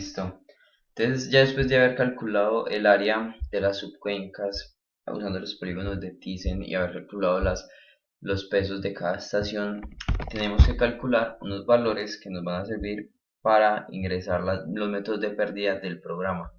Listo. Entonces, ya después de haber calculado el área de las subcuencas usando los polígonos de Thyssen y haber calculado los pesos de cada estación, tenemos que calcular unos valores que nos van a servir para ingresar los métodos de pérdida del programa.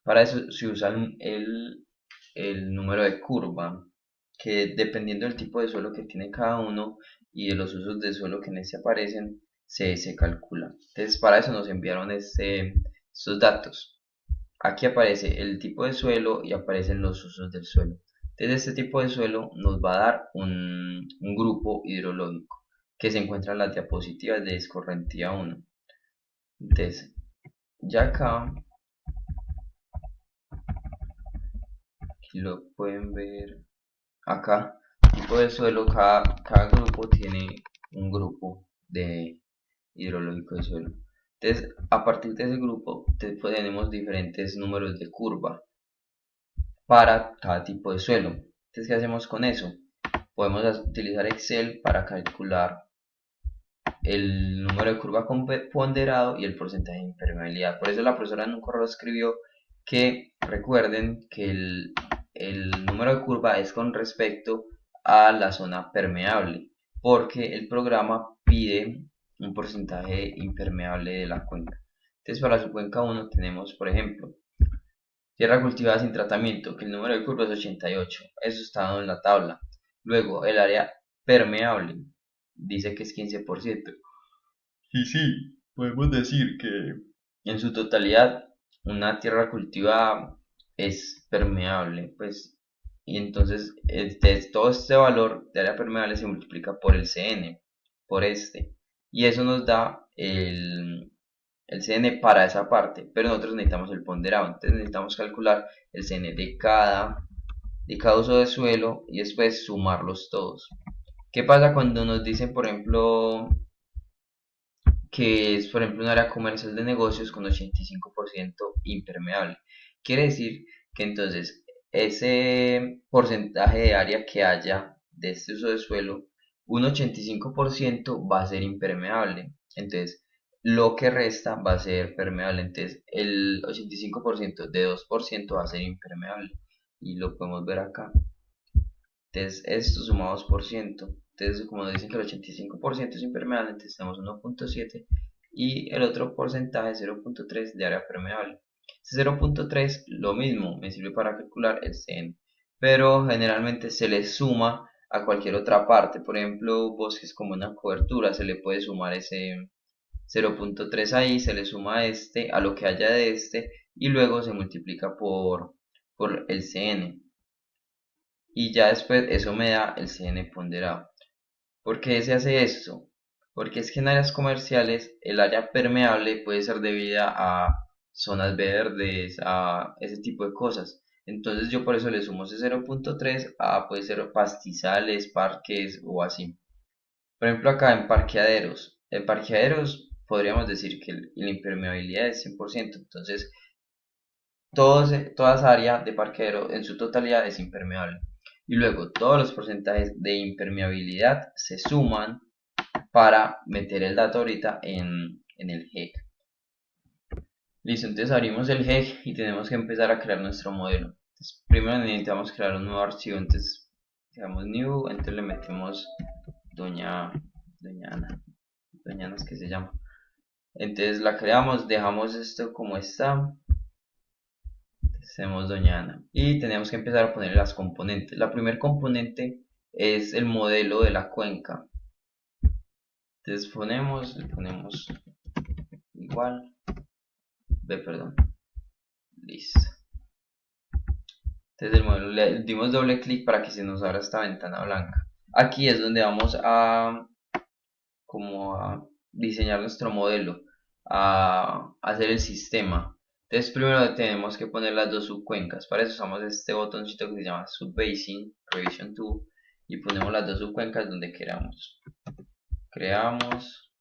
Para eso se usa el número de curva, que dependiendo del tipo de suelo que tiene cada uno y de los usos de suelo que en este aparecen, se calcula. Entonces, para eso nos enviaron estos datos. Aquí aparece el tipo de suelo y aparecen los usos del suelo. Entonces, este tipo de suelo nos va a dar un grupo hidrológico que se encuentra en las diapositivas de Escorrentía 1. Entonces, ya acá, aquí lo pueden ver. Acá, tipo de suelo, cada grupo tiene un grupo de hidrológico de suelo. Entonces, a partir de ese grupo, tenemos diferentes números de curva para cada tipo de suelo. Entonces, ¿qué hacemos con eso? Podemos utilizar Excel para calcular el número de curva ponderado y el porcentaje de impermeabilidad. Por eso la profesora en un correo escribió que recuerden que el número de curva es con respecto a la zona permeable, porque el programa pide un porcentaje impermeable de la cuenca. Entonces, para su cuenca 1 tenemos, por ejemplo, tierra cultivada sin tratamiento, que el número de curva es 88. Eso está dado en la tabla. Luego, el área permeable dice que es 15%. Y sí, podemos decir que en su totalidad una tierra cultivada es permeable, pues, y entonces todo este valor de área permeable se multiplica por el CN, por este, y eso nos da el CN para esa parte, pero nosotros necesitamos el ponderado, entonces necesitamos calcular el CN de cada uso de suelo y después sumarlos todos. ¿Qué pasa cuando nos dicen, por ejemplo, que es, por ejemplo, un área comercial de negocios con 85% impermeable? Quiere decir que entonces ese porcentaje de área que haya de este uso de suelo, un 85% va a ser impermeable. Entonces, lo que resta va a ser permeable. Entonces, el 85% de 2% va a ser impermeable. Y lo podemos ver acá. Entonces, estos sumados por ciento. Entonces, como dicen que el 85% es impermeable, entonces tenemos 1.7 y el otro porcentaje 0.3 de área permeable. Ese 0.3 lo mismo, me sirve para calcular el CN, pero generalmente se le suma a cualquier otra parte. Por ejemplo, bosques como una cobertura, se le puede sumar ese 0.3 ahí, se le suma a lo que haya de y luego se multiplica por el CN y ya después eso me da el CN ponderado. ¿Por qué se hace esto? Porque es que en áreas comerciales el área permeable puede ser debida a zonas verdes, a ese tipo de cosas. Entonces yo por eso le sumo ese 0.3 a puede ser pastizales, parques o así. Por ejemplo acá en parqueaderos podríamos decir que la impermeabilidad es 100%. Entonces toda esa área de parqueadero en su totalidad es impermeable. Y luego todos los porcentajes de impermeabilidad se suman para meter el dato ahorita en el HEC. Listo, entonces abrimos el HEC y tenemos que empezar a crear nuestro modelo. Entonces, primero necesitamos crear un nuevo archivo, entonces digamos new, entonces le metemos doña Ana, doña Ana es que se llama. Entonces la creamos, dejamos esto como está, hacemos doña Ana y tenemos que empezar a poner las componentes. La primer componente es el modelo de la cuenca. Entonces le ponemos igual, perdón, listo. Entonces el modelo le dimos doble clic para que se nos abra esta ventana blanca. Aquí es donde vamos a diseñar nuestro modelo, a hacer el sistema. Entonces primero tenemos que poner las dos subcuencas. Para eso usamos este botoncito que se llama Subbasing Revision Tool y ponemos las dos subcuencas donde queramos. Creamos.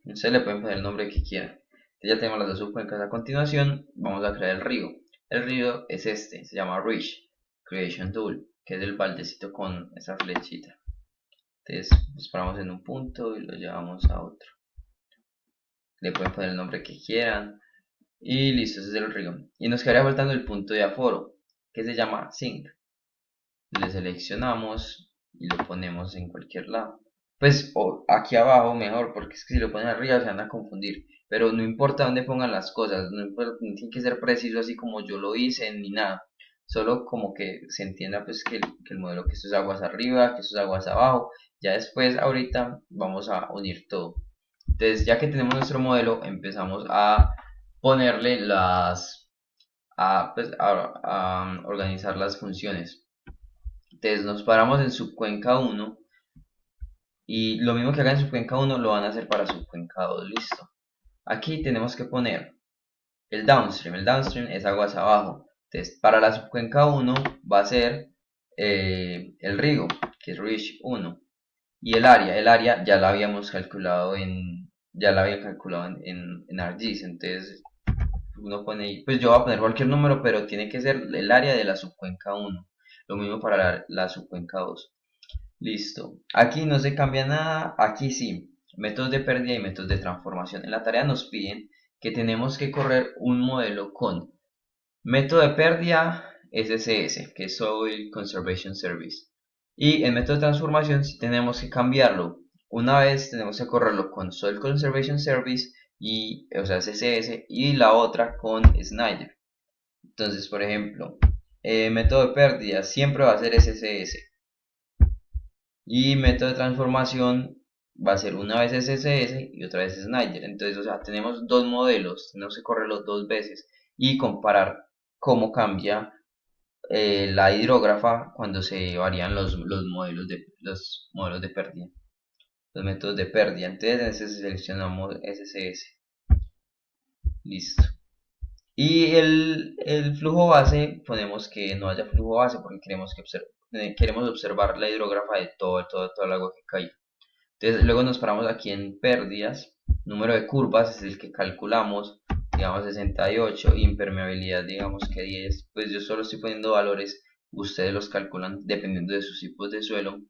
Ustedes le pueden poner el nombre que quieran. Entonces ya tenemos las dos subcuencas. A continuación vamos a crear el río. El río es se llama Ridge Creation Tool, que es el baldecito con esa flechita. Entonces nos paramos en un punto y lo llevamos a otro. Le pueden poner el nombre que quieran. Y listo, ese es el río. Y nos quedaría faltando el punto de aforo, que se llama sink. Le seleccionamos y lo ponemos en cualquier lado. Pues aquí abajo mejor, porque es que si lo ponen arriba se van a confundir. Pero no importa dónde pongan las cosas, no importa, no tiene que ser preciso así como yo lo hice ni nada. Solo como que se entienda pues que el modelo, que esto es aguas arriba, que esto es aguas abajo. Ya después ahorita vamos a unir todo. Entonces ya que tenemos nuestro modelo, empezamos a ponerle a organizar las funciones. Entonces nos paramos en subcuenca 1 y lo mismo que hagan en subcuenca 1 lo van a hacer para subcuenca 2, listo. Aquí tenemos que poner el downstream es aguas abajo. Entonces para la subcuenca 1 va a ser el río, que es reach 1. Y el área ya la habíamos calculado ya la había calculado en ArcGIS. Entonces uno pone ahí, pues yo voy a poner cualquier número, pero tiene que ser el área de la subcuenca 1. Lo mismo para la subcuenca 2. Listo. Aquí no se cambia nada. Aquí sí. Métodos de pérdida y métodos de transformación. En la tarea nos piden que tenemos que correr un modelo con método de pérdida SCS, que es Soil Conservation Service. Y el método de transformación sí tenemos que cambiarlo. Una vez tenemos que correrlo con Soil Conservation Service, o sea, SCS, y la otra con Snyder. Entonces, por ejemplo, método de pérdida siempre va a ser SCS. Y método de transformación va a ser una vez SCS y otra vez Snyder. Entonces, o sea, tenemos dos modelos, tenemos que correrlos dos veces y comparar cómo cambia la hidrógrafa cuando se varían los modelos de pérdida, los métodos de pérdida. Entonces, en ese seleccionamos SCS. Listo. Y el flujo base, ponemos que no haya flujo base porque queremos observar la hidrógrafa de todo el agua que cae. Entonces luego nos paramos aquí en pérdidas, número de curvas es el que calculamos, digamos 68, impermeabilidad digamos que 10, pues yo solo estoy poniendo valores, ustedes los calculan dependiendo de sus tipos de suelo.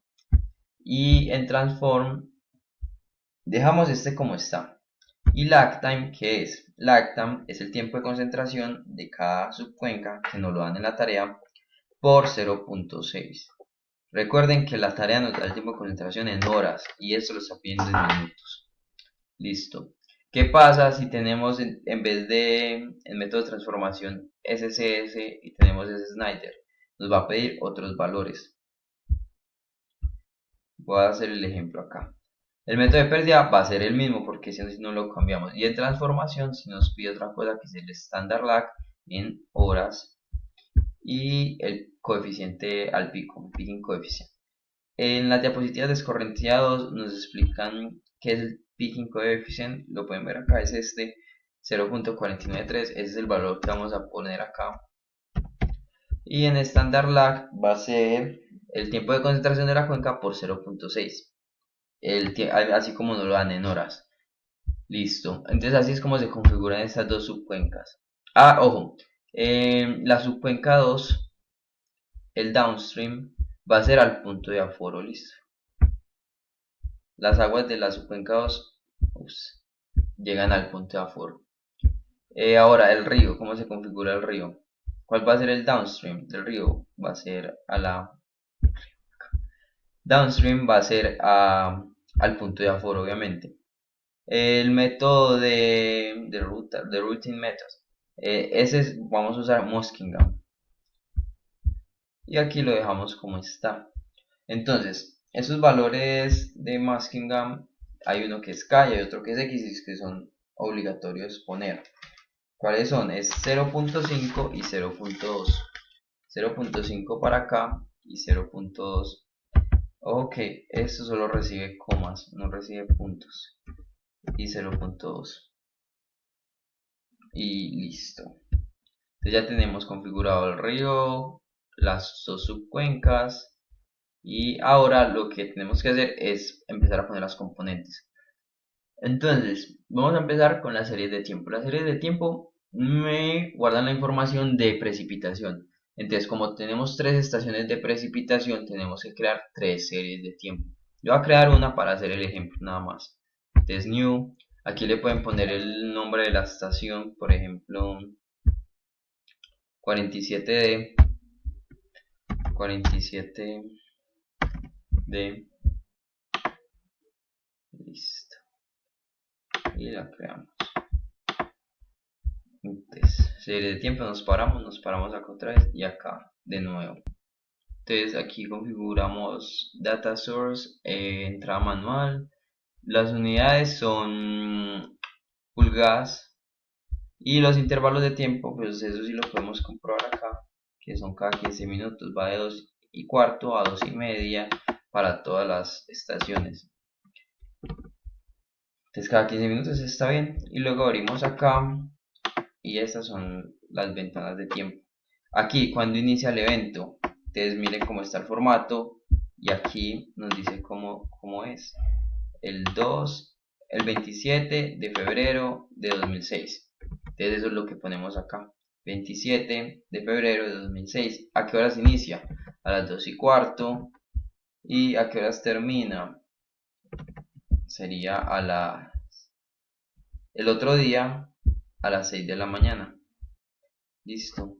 Y en transform dejamos este como está. Y lag time, ¿qué es? Lag time es el tiempo de concentración de cada subcuenca, que nos lo dan en la tarea, por 0.6. Recuerden que la tarea nos da el tiempo de concentración en horas y esto lo está pidiendo en minutos. Listo. ¿Qué pasa si tenemos en vez de el método de transformación SCS y tenemos ese Snyder? Nos va a pedir otros valores. Voy a hacer el ejemplo acá. El método de pérdida va a ser el mismo porque si no lo cambiamos. Y en transformación si nos pide otra cosa que es el standard lag en horas y el coeficiente al pico, picking coefficient. En las diapositivas descorrenteados nos explican qué es el picking coefficient, lo pueden ver acá, es este 0.493, ese es el valor que vamos a poner acá. Y en standard lag va a ser el tiempo de concentración de la cuenca por 0.6, así como nos lo dan en horas. Listo, entonces así es como se configuran estas dos subcuencas. Ah, ojo, la subcuenca 2, el downstream, va a ser al punto de aforo, listo. Las aguas de la subcuenca 2 llegan al punto de aforo. Ahora, el río, ¿cómo se configura el río? ¿Cuál va a ser el downstream del río? Va a ser downstream va a ser al punto de aforo, obviamente. El método de routing method. Vamos a usar Muskingum. Y aquí lo dejamos como está. Entonces, esos valores de Muskingum, hay uno que es K y hay otro que es X, que son obligatorios poner. ¿Cuáles son? Es 0.5 y 0.2. 0.5 para acá y 0.2. Ok, esto solo recibe comas, no recibe puntos. Y 0.2. Y listo. Entonces ya tenemos configurado el río, las dos subcuencas. Y ahora lo que tenemos que hacer es empezar a poner las componentes. Entonces, vamos a empezar con las series de tiempo. Las series de tiempo me guardan la información de precipitación. Entonces, como tenemos tres estaciones de precipitación, tenemos que crear tres series de tiempo. Yo voy a crear una para hacer el ejemplo nada más. Entonces, new. Aquí le pueden poner el nombre de la estación, por ejemplo 47D, 47D, listo, y la creamos. Entonces, serie de tiempo, nos paramos acá otra vez y acá de nuevo. Entonces aquí configuramos data source, entrada manual, las unidades son pulgadas y los intervalos de tiempo, pues eso sí lo podemos comprobar acá, que son cada 15 minutos, va de 2:15 a 2:30 para todas las estaciones. Entonces cada 15 minutos está bien, y luego abrimos acá y estas son las ventanas de tiempo. Aquí cuando inicia el evento, entonces miren cómo está el formato y aquí nos dice cómo es el 27 de febrero de 2006. Entonces eso es lo que ponemos acá, 27 de febrero de 2006. ¿A qué horas inicia? A las 2:15. ¿Y a qué horas termina? Sería el otro día a las 6 de la mañana. Listo.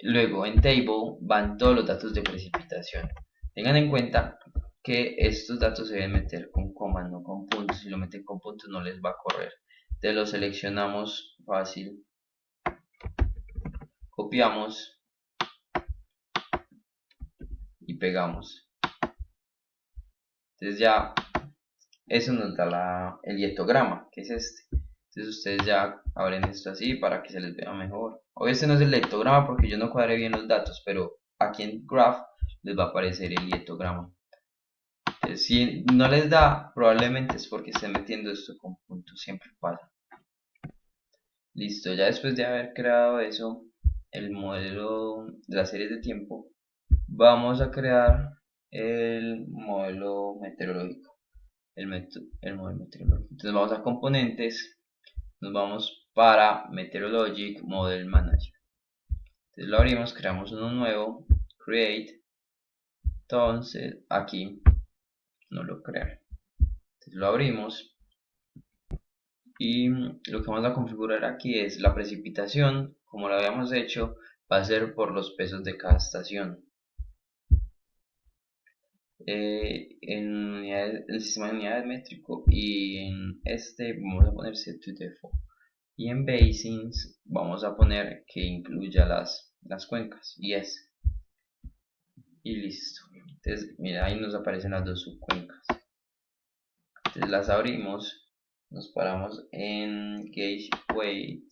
Luego en table van todos los datos de precipitación. Tengan en cuenta que estos datos se deben meter con comas, no con puntos. Si lo meten con puntos no les va a correr. Entonces lo seleccionamos fácil, copiamos y pegamos. Entonces ya eso nos da el hietograma, que es este. Entonces ustedes ya abren esto así para que se les vea mejor. Hoy este no es el hietograma porque yo no cuadré bien los datos, pero aquí en Graph les va a aparecer el hietograma. Entonces, si no les da, probablemente es porque estén metiendo esto con puntos, siempre pasa. Listo, ya después de haber creado eso, el modelo de las series de tiempo, vamos a crear el modelo meteorológico. El modelo meteorológico. Entonces vamos a componentes, nos vamos para Meteorologic Model Manager. Entonces lo abrimos, creamos uno nuevo, Create. Entonces aquí no lo crea. Entonces lo abrimos y lo que vamos a configurar aquí es la precipitación, como lo habíamos hecho, va a ser por los pesos de cada estación. En el sistema de unidades métrico, y en este vamos a poner set to default, y en basins vamos a poner que incluya las cuencas y listo. Entonces mira, ahí nos aparecen las dos subcuencas. Entonces las abrimos, nos paramos en Gauge Weight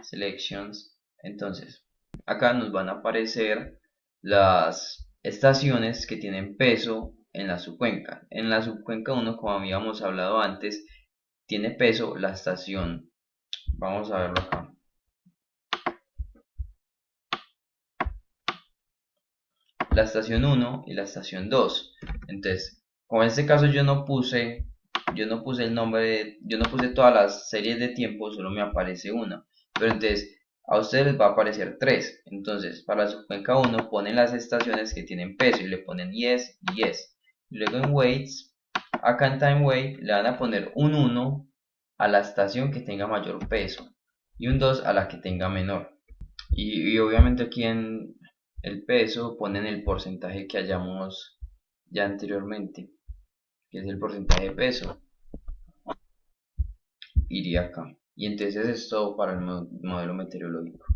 Selections. Entonces acá nos van a aparecer las estaciones que tienen peso en la subcuenca. En la subcuenca 1, como habíamos hablado antes, tiene peso la estación. Vamos a verlo acá. La estación 1 y la estación 2. Entonces, como en este caso yo no puse el nombre, yo no puse todas las series de tiempo, solo me aparece una. Pero entonces a ustedes les va a aparecer 3. Entonces, para la subcuenca 1 ponen las estaciones que tienen peso y le ponen yes y yes. Y luego en weights, acá en time weight le van a poner un 1 a la estación que tenga mayor peso y un 2 a la que tenga menor. Y obviamente aquí en el peso ponen el porcentaje que hayamos ya anteriormente, que es el porcentaje de peso, iría acá. Y entonces es todo para el modelo meteorológico.